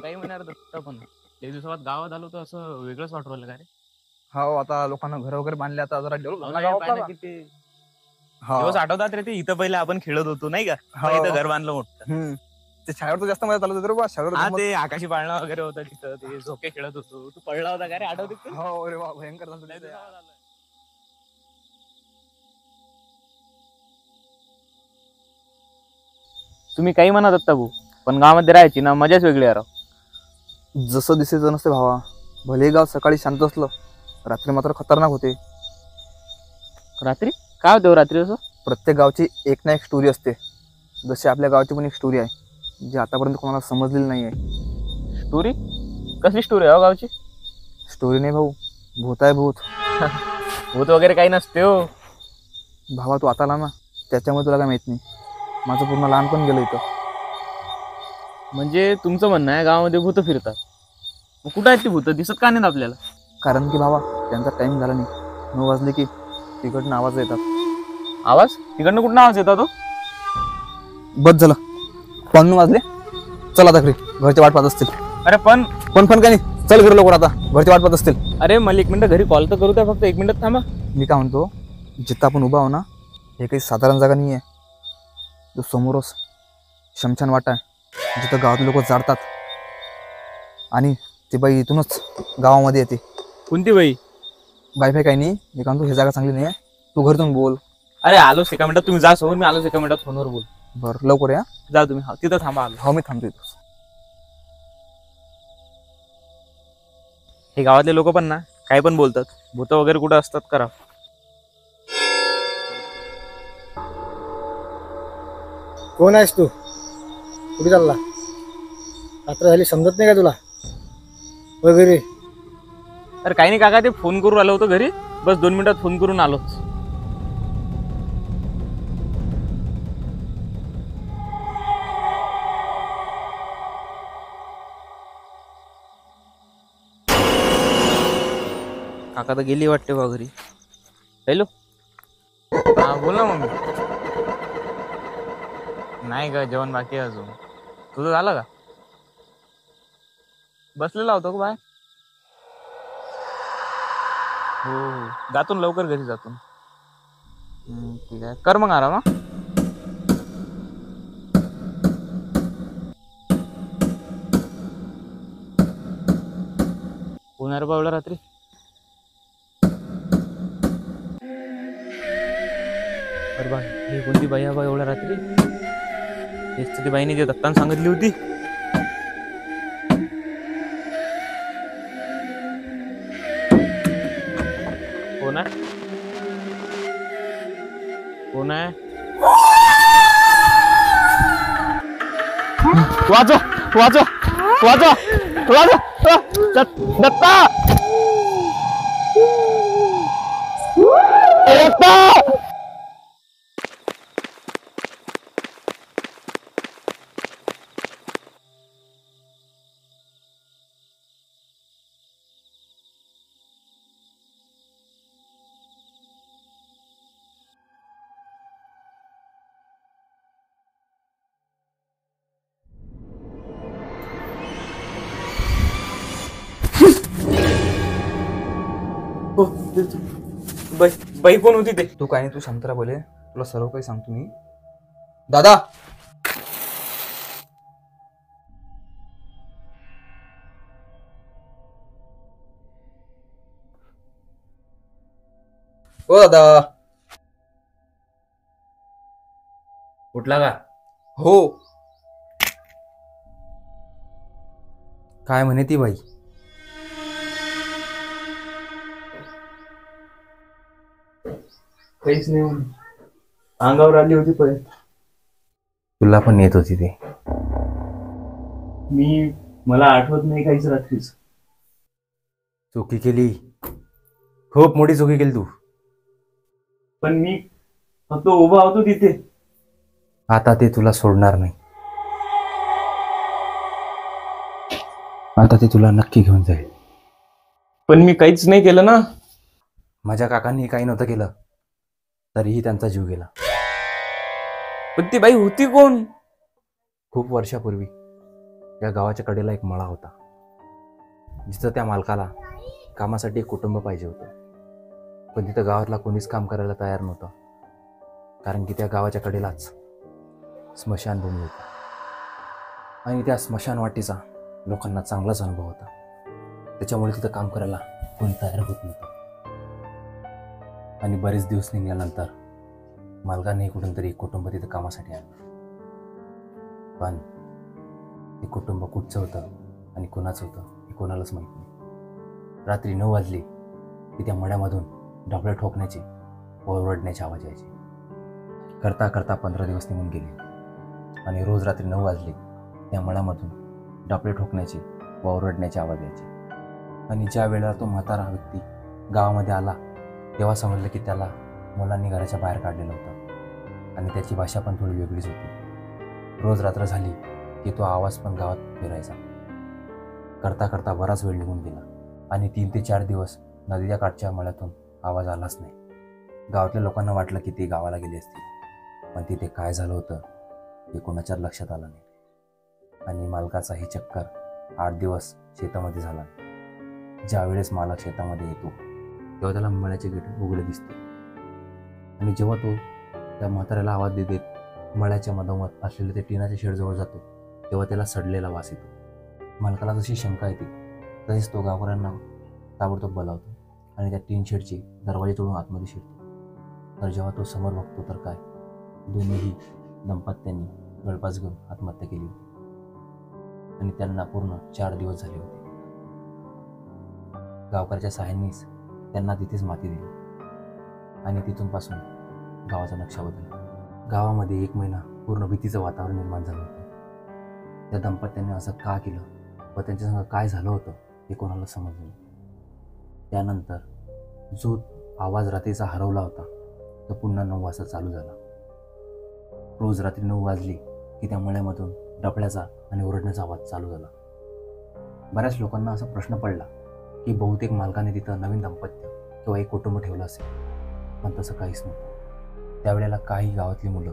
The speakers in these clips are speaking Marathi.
काही म्हणणार दत्ता पण एक दिवसात गावात आलो तर असं वेगळंच वाटू राहिलं का रे. हो आता लोकांना घर वगैरे बांधले आता जरा डेव्हलप हो झाला ना, गाव पाय ना आपला. किती हो. दिवस आठवतात रे ते. इथं पहिले आपण खेळत होतो नाही का, हो. इथं घर बांधलं मोठं. ते शाळेवर तर जास्त मजा चालत होती रे बा. शाळेवर हा गंमत. ते आकाशी पाळणा वगैरे होता तिथं, ते झोके खेळत होतो. तू पडला होता का रे, आठवते का? हो अरे वा भयंकर झालं लय तिथे. दिवसावर आलोय. तुम्ही काही म्हणत दत्ता भाऊ, पण गावामध्ये राहायची ना मजाच वेगळी आहे राव. जसं दिसायचं नसते भावा. भले गाव सकाळी शांत असलं, रात्री मात्र खतरनाक होते. रात्री काय होतं रात्री असं? प्रत्येक गावची एक ना एक स्टोरी असते. जशी आपल्या गावची पण एक स्टोरी आहे जी आतापर्यंत कोणाला समजलेली नाही आहे. स्टोरी? कसली स्टोरी आहे गावची? स्टोरी नाही भाऊ, भूत आहे भूत. भूत वगैरे काही नसते हो. भावा तू आता आला ना, त्याच्यामुळे तुला काय माहित नाही. माझं पूर्ण लहानपण गेलं इथं. म्हणजे तुमचं म्हणणं आहे गावामध्ये भूत फिरतात? मग कुठं आहेत ती भूत, दिसत का नाहीत आपल्याला? कारण की भावा त्यांचा टाइम झाला नाही. 9 वाजले की तिकडनं आवाज येतात. आवाज तिकडनं कुठं आवाज येतात तो? बस झालं, 9 वाजले. चल आता घरी, घरचे वाट पाहत असतील. अरे पण पण काय नाही, चल घरी लवकर, आता घरचे वाट पाहत असतील. अरे मला 1 मिनिट घरी कॉल तर करू द्या, फक्त 1 मिनिट थांबा. मी काय म्हणतो, जिथं आपण उभा आहो ना, हे काही साधारण जागा नाही आहे. तो समोरच शमशान वाटा आहे, जिथं गावातले लोक जाळतात. आणि ती बाई इथूनच गावामध्ये येते. कोणती बाई? वायफाय काही नाही. मी काय म्हणतो, ही जागा चांगली नाही आहे, तू घरतून बोल. अरे आलोच 1 मिनिटात, तुम्ही जा समोर, मी आलोच 1 मिनिटात, फोनवर बोल. बरं लवकर या. जा तुम्ही, हा तिथं थांबा, आलो. हो मी थांबतो इथं. हे गावातले लोक पण ना काही पण बोलतात. भूत वगैरे कुठं असतात करा. कोण आहेस तू? कुठे चालला? रात्र झाली समजत नाही का तुला वगैरे? अरे काही नाही काका, ते फोन करून आलो होतो घरी, बस 2 मिनिटात फोन करून आलोच. काका तर गेली वाटते बा घरी. हॅलो, हा बोल ना मम्मी. नाही का, जेवण बाकी आहे अजून. तुझं झालं का? बसलेला होतो का बाय? हो, जातून लवकर घरी जातून. ठीक आहे, कर मग आराम. कोण आहे रे बा एवढ्या रात्री? अरे बा, ही कोणती बाई आहे बा एवढ्या रात्री? हेच तर ती बाईने जे दत्तानं सांगितली होती. कोण आहे? कोण आहे? वाचो वाचो वाचो वाचो, दत्ता दत्ता. बाई बाई कोण होती ते? तू काय नाही, तू शांत राहा बोले, तुला सर्व काही सांगतो मी. दादा, ओ दादा. उठला का? हो. काय म्हणे ती बाई? काहीच नाही, अंगावर आली होती पण. तुला पण येत होती ते? मला आठवत नाही काहीच रात्रीच. चुकी केली, खूप मोठी चुकी केली तू. पण मी फक्त उभा होतो तिथे. आता ते तुला सोडणार नाही. आता ते तुला नक्की घेऊन जाईल. पण मी काहीच नाही केलं ना. माझ्या काकांनी काही नव्हतं केलं, तरीही त्यांचा जीव गेला. पण ती बाई होती कोण? खूप वर्षापूर्वी या गावाच्या कडेला एक मळा होता, जिथं त्या मालकाला कामासाठी एक कुटुंब पाहिजे होतं. पण तिथं गावातला कोणीच काम करायला तयार नव्हतं, कारण की त्या गावाच्या कडेलाच स्मशानभूमी होती आणि त्या स्मशानवाटीचा लोकांना चांगलाच अनुभव होता. त्याच्यामुळे तिथं काम करायला कोणी तयार होत नव्हतं. आणि बरेच दिवस निघाल्यानंतर मालकाने कुठून तरी एक कुटुंब तिथं कामासाठी आणलं. पण ते कुटुंब कुठचं होतं आणि कोणाचं होतं हे कोणालाच माहीत नाही. रात्री 9 वाजली की त्या मळ्यामधून डबळे ठोकण्याचे व ओरडण्याचे आवाज यायचे. करता करता 15 दिवस निघून गेले आणि रोज रात्री 9 वाजले त्या मळ्यामधून डबळे ठोकण्याचे व ओरडण्याचे आवाज यायचे. आणि ज्या वेळेला तो म्हातारा व्यक्ती गावामध्ये आला तेव्हा समजलं की त्याला मुलांनी घराच्या बाहेर काढलेलं होतं आणि त्याची भाषा पण थोडी वेगळीच होती. रोज रात्र झाली की तो आवाज पण गावात फिरायचा. करता करता बराच वेळ निघून गेला आणि 3 ते 4 दिवस नदीच्या काठच्या मळ्यातून आवाज आलाच नाही. गावातल्या लोकांना वाटलं की ते गावाला गेले असतील, पण तिथे काय झालं होतं हे कोणाच्या लक्षात आलं नाही. आणि मालकाचा हे चक्कर 8 दिवस शेतामध्ये झाला. ज्या वेळेस मालक शेतामध्ये येतो तेव्हा त्याला मळ्याचे गेट उघडे दिसते आणि जेव्हा तो त्या म्हाताऱ्याला आवाज देत मळ्याच्या मधोमध असलेल्या त्या टिनाच्या शेडजवळ जातो तेव्हा त्याला सडलेला वास येतो. मालकाला जशी शंका येते तसेच तो गावकऱ्यांना ताबडतोब बोलावतो आणि त्या टीन शेडचे दरवाजे तोडून आतमध्ये शिरतो. तर जेव्हा तो समोर बघतो तर काय, दोन्हीही दाम्पत्यांनी गळफास घेऊन आत्महत्या केली होती आणि त्यांना पूर्ण 4 दिवस झाले होते. गावकऱ्याच्या सहाय्यानेच त्यांना तिथेच माती दिली आणि तिथून पासून गावाचा नक्षा बदलला. गावामध्ये 1 महिना पूर्ण भीतीचं वातावरण निर्माण झालं होतं. त्या दाम्पत्यांनी असं का केलं व त्यांच्यासंग काय झालं होतं हे कोणाला समजलं नाही. त्यानंतर जो आवाज रात्रीचा हरवला होता तो पुन्हा 9 वाजता चालू झाला. रोज रात्री 9 वाजली की त्या मळ्यामधून डफळ्याचा आणि ओरडण्याचा आवाज चालू झाला. बऱ्याच लोकांना असा प्रश्न पडला की बहुतेक मालकाने तिथं नवीन दाम्पत्य किंवा एक कुटुंब ठेवलं असेल, पण तसं काहीच नव्हतं. त्यावेळेला काही गावातली मुलं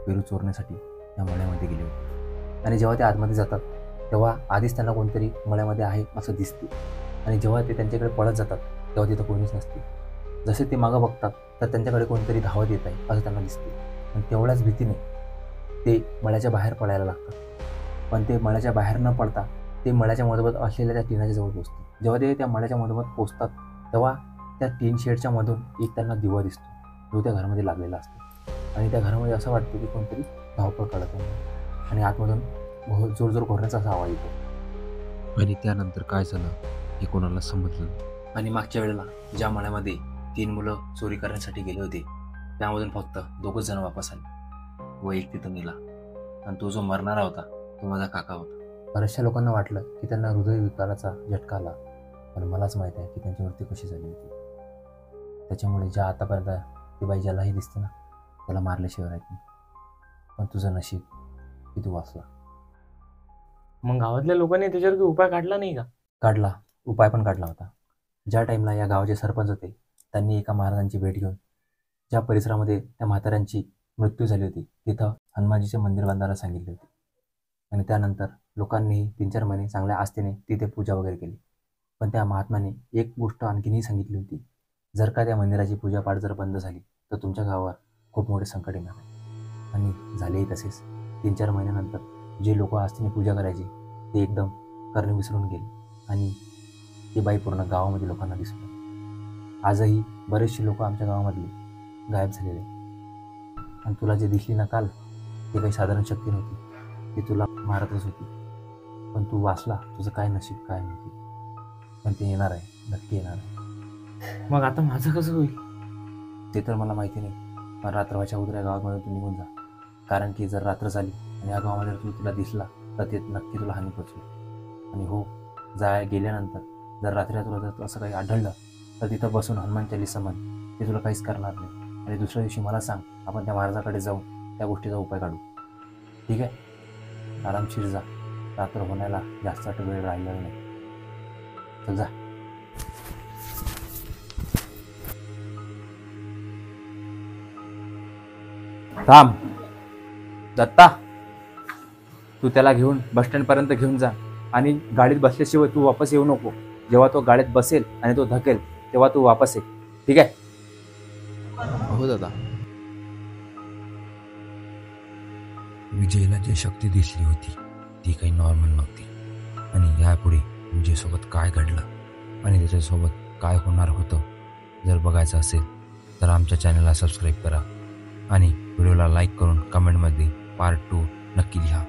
पेरू चोरण्यासाठी त्या मळ्यामध्ये गेली होती आणि जेव्हा ते आतमध्ये जातात तेव्हा आधीच त्यांना कोणतरी मळ्यामध्ये आहे असं दिसते आणि जेव्हा ते त्यांच्याकडे पळत जातात तेव्हा तिथं कोणीच नसते. जसे ते मागं बघतात तर त्यांच्याकडे कोणतरी धावत येत आहे असं त्यांना दिसते आणि तेवढ्याच भीतीने ते मळ्याच्या बाहेर पडायला लागतात. पण ते मळ्याच्या बाहेर न पडता ते मळ्याच्या मधोमध असलेल्या त्या टिनाच्या जवळ पोचतात. जेव्हा ते त्या मळ्याच्या मधोमध पोचतात तेव्हा त्या टीन शेडच्या मधून एक त्यांना दिवा दिसतो जो त्या घरामध्ये लागलेला असतो आणि त्या घरामध्ये असं वाटतं की कोणतरी धावपळ करत आहे आणि आतमधून जोर जोर घोरण्याचा असा आवाज येतो. आणि त्यानंतर काय झालं हे कोणाला समजलं. आणि मागच्या वेळेला ज्या मळ्यामध्ये 3 मुलं चोरी करण्यासाठी गेले होते त्यामधून फक्त 2च जण वापस आले व एक तिथं गेला आणि तो जो मरणारा होता तो माझा काका होता. बऱ्याचशा लोकांना वाटलं की त्यांना हृदयविकाराचा झटका आला, पण मलाच माहीत आहे की त्यांची मृत्यू कशी झाली होती. त्याच्यामुळे ज्या आतापर्यंत ती बाई ज्यालाही दिसते ना त्याला मारल्याशिवाय राहत नाही. पण तुझं नशीब की तू वाचला. मग गावातल्या लोकांनी त्याच्यावर काही उपाय काढला नाही का? काढला, उपाय पण काढला होता. ज्या टाईमला या गावाचे सरपंच होते त्यांनी एका महाराजांची भेट घेऊन ज्या परिसरामध्ये त्या म्हाताऱ्यांची मृत्यू झाली होती तिथं हनुमानजीचे मंदिर बांधायला सांगितले होते आणि त्यानंतर लोकांनीही 3-4 महिने चांगल्या आस्थेने तिथे पूजा वगैरे केली. पण त्या महात्म्याने एक गोष्ट आणखीनही सांगितली होती, जर का त्या मंदिराची पूजापाठ जर बंद झाली तर तुमच्या गावावर खूप मोठे संकट येणार आहे. आणि झालेही तसेच. 3-4 महिन्यानंतर जे लोक आस्थेने पूजा करायचे ते एकदम करणे विसरून गेले आणि ती बाई पूर्ण गावामध्ये लोकांना दिसू लागली. आजही बरेचसे लोक आमच्या गावामधले गायब झालेले आणि तुला जे दिसली ना काल ते काही साधारण शक्ती नव्हती, ती तुला मारतच होती. पण तू वाचला, तुझं काय नशीब काय माहिती, पण ते येणार आहे, नक्की येणार आहे. मग आता माझं कसं होईल ते तर मला माहिती नाही, पण रात्रवाच्या उद्या गावामध्ये तू निघून जा, कारण की जर रात्र झाली आणि या गावामध्ये तू तुला दिसला तर ते नक्की तुला हानी पोचवेल. आणि हो, गेल्यानंतर जर रात्री तुला जर असं काही आढळलं तर तिथं बसून हनुमान चालीसा म्हण, ते तुला काहीच करणार नाही. आणि दुसऱ्या दिवशी मला सांग, आपण त्या महाराजाकडे जाऊन त्या गोष्टीचा उपाय काढू. ठीक आहे, आरामशीर जा, रात्र होण्याला जास्त वेळ राहिलेला नाही. चल जा. थांब. दत्ता, तू त्याला घेऊन बस स्टँडपर्यंत घेऊन जा आणि गाडीत बसल्याशिवाय तू वापस येऊ नको. जेव्हा तो गाडीत बसेल आणि तो धकेल तेव्हा तू वापस ये, ठीक आहे? हो दादा. विजयला जी शक्ती दिसली होती ती काही नॉर्मल नव्हती. आणि यापुढे विजयसोबत काय घडलं आणि त्याच्यासोबत काय होणार होतं जर बघायचं असेल तर आमच्या चॅनलला सबस्क्राईब करा आणि व्हिडिओला लाईक करून कमेंटमध्ये पार्ट 2 नक्की लिहा.